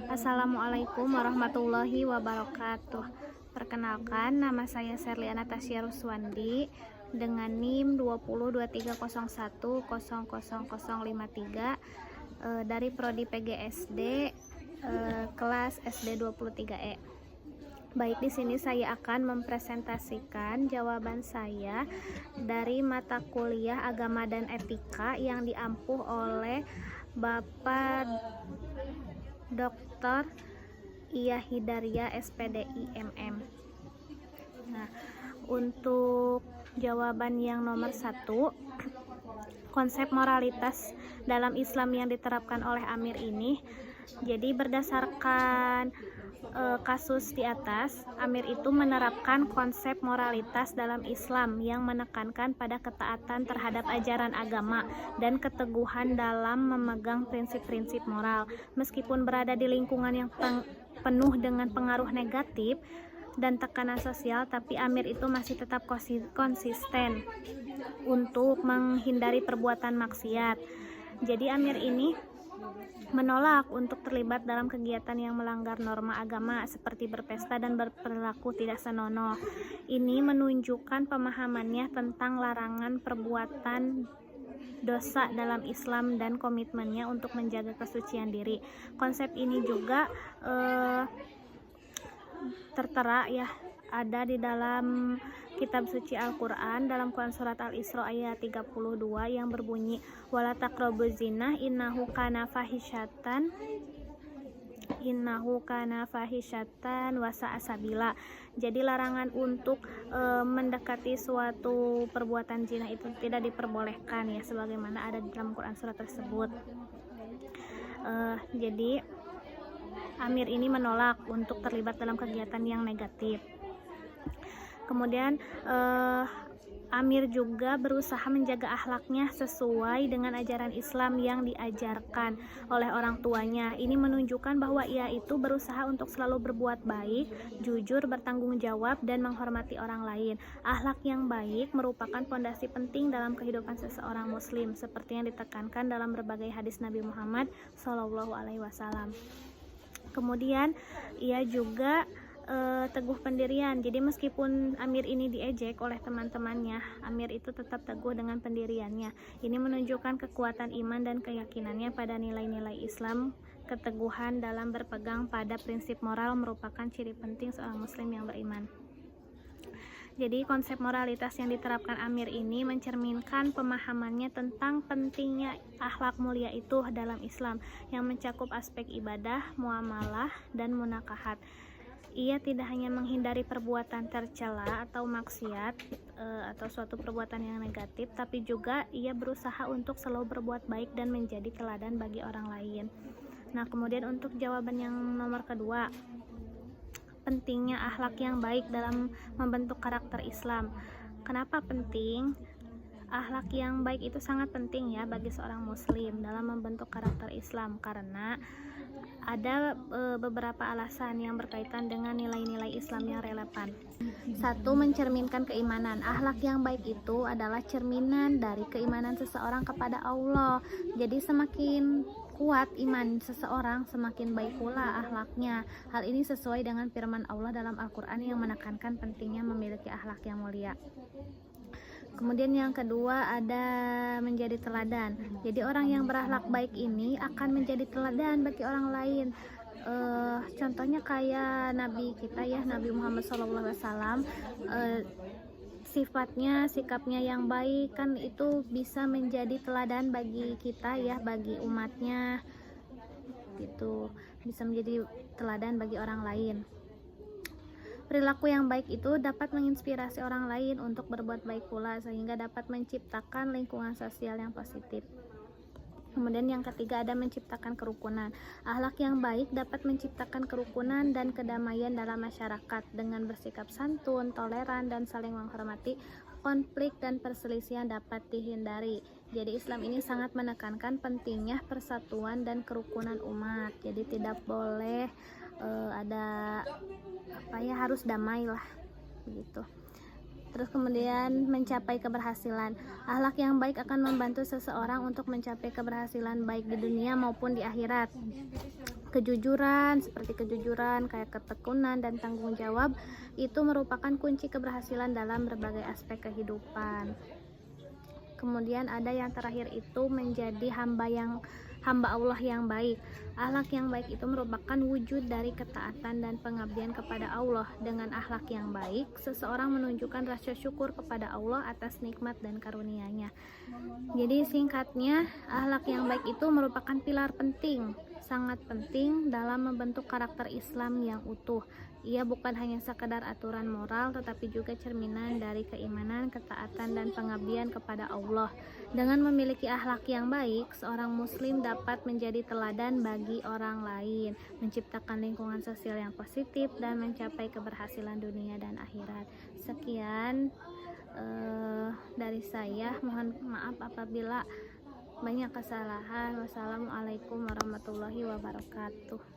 Assalamualaikum warahmatullahi wabarakatuh. Perkenalkan, nama saya Serliana Tasya Ruswandi dengan NIM 202301000053 dari Prodi PGSD kelas SD 23E. Baik, di sini saya akan mempresentasikan jawaban saya dari mata kuliah Agama dan Etika yang diampuh oleh Bapak Dr. Iya Hidaria SPDI MM. Nah, untuk jawaban yang nomor 1, konsep moralitas dalam Islam yang diterapkan oleh Amir ini. Jadi berdasarkan kasus di atas, Amir itu menerapkan konsep moralitas dalam Islam yang menekankan pada ketaatan terhadap ajaran agama dan keteguhan dalam memegang prinsip-prinsip moral. Meskipun berada di lingkungan yang penuh dengan pengaruh negatif dan tekanan sosial, tapi Amir itu masih tetap konsisten untuk menghindari perbuatan maksiat. Jadi Amir ini menolak untuk terlibat dalam kegiatan yang melanggar norma agama seperti berpesta dan berperilaku tidak senonoh. Ini menunjukkan pemahamannya tentang larangan perbuatan dosa dalam Islam dan komitmennya untuk menjaga kesucian diri. Konsep ini juga tertera ya, ada di dalam kitab suci Al-Quran dalam Quran surat Al-Isra ayat 32 yang berbunyi wala taqrabuz zina innahu kana fahishatan wa sa'a sabila. Jadi larangan untuk mendekati suatu perbuatan zina itu tidak diperbolehkan ya, sebagaimana ada di dalam Quran surat tersebut. Jadi Amir ini menolak untuk terlibat dalam kegiatan yang negatif. Kemudian Amir juga berusaha menjaga akhlaknya sesuai dengan ajaran Islam yang diajarkan oleh orang tuanya. Ini menunjukkan bahwa ia itu berusaha untuk selalu berbuat baik, jujur, bertanggung jawab, dan menghormati orang lain. Akhlak yang baik merupakan pondasi penting dalam kehidupan seseorang muslim, seperti yang ditekankan dalam berbagai hadis Nabi Muhammad SAW. Kemudian ia juga teguh pendirian. Jadi meskipun Amir ini diejek oleh teman-temannya, Amir itu tetap teguh dengan pendiriannya. Ini menunjukkan kekuatan iman dan keyakinannya pada nilai-nilai Islam. Keteguhan dalam berpegang pada prinsip moral merupakan ciri penting seorang muslim yang beriman. Jadi konsep moralitas yang diterapkan Amir ini mencerminkan pemahamannya tentang pentingnya akhlak mulia itu dalam Islam yang mencakup aspek ibadah, muamalah, dan munakahat. Ia tidak hanya menghindari perbuatan tercela atau maksiat atau suatu perbuatan yang negatif, tapi juga ia berusaha untuk selalu berbuat baik dan menjadi teladan bagi orang lain. Nah, kemudian untuk jawaban yang nomor kedua, pentingnya akhlak yang baik dalam membentuk karakter Islam. Kenapa penting? Akhlak yang baik itu sangat penting ya bagi seorang muslim dalam membentuk karakter Islam, karena ada beberapa alasan yang berkaitan dengan nilai-nilai Islam yang relevan. 1. Mencerminkan keimanan. Akhlak yang baik itu adalah cerminan dari keimanan seseorang kepada Allah. Jadi semakin kuat iman seseorang, semakin baik pula akhlaknya. Hal ini sesuai dengan firman Allah dalam Al-Quran yang menekankan pentingnya memiliki akhlak yang mulia. Kemudian yang kedua ada menjadi teladan. Jadi orang yang berakhlak baik ini akan menjadi teladan bagi orang lain. Contohnya kayak Nabi kita ya, Nabi Muhammad SAW. Sifatnya, sikapnya yang baik kan itu bisa menjadi teladan bagi kita ya, bagi umatnya gitu, bisa menjadi teladan bagi orang lain. Perilaku yang baik itu dapat menginspirasi orang lain untuk berbuat baik pula, sehingga dapat menciptakan lingkungan sosial yang positif. Kemudian yang ketiga ada menciptakan kerukunan. Akhlak yang baik dapat menciptakan kerukunan dan kedamaian dalam masyarakat dengan bersikap santun, toleran, dan saling menghormati. Konflik dan perselisihan dapat dihindari. Jadi Islam ini sangat menekankan pentingnya persatuan dan kerukunan umat. Jadi tidak boleh ada harus damai lah begitu. Terus kemudian mencapai keberhasilan. Akhlak yang baik akan membantu seseorang untuk mencapai keberhasilan baik di dunia maupun di akhirat. kejujuran, seperti kejujuran, kayak ketekunan dan tanggung jawab, itu merupakan kunci keberhasilan dalam berbagai aspek kehidupan. Kemudian ada yang terakhir itu menjadi hamba Allah yang baik. Akhlak yang baik itu merupakan wujud dari ketaatan dan pengabdian kepada Allah. Dengan akhlak yang baik, seseorang menunjukkan rasa syukur kepada Allah atas nikmat dan karunia-Nya. Jadi singkatnya, akhlak yang baik itu merupakan pilar penting, sangat penting dalam membentuk karakter Islam yang utuh. Ia bukan hanya sekadar aturan moral, tetapi juga cerminan dari keimanan, ketaatan, dan pengabdian kepada Allah. Dengan memiliki akhlak yang baik, seorang muslim dapat menjadi teladan bagi orang lain, menciptakan lingkungan sosial yang positif, dan mencapai keberhasilan dunia dan akhirat. Sekian dari saya, mohon maaf apabila banyak kesalahan. Wassalamualaikum warahmatullahi wabarakatuh.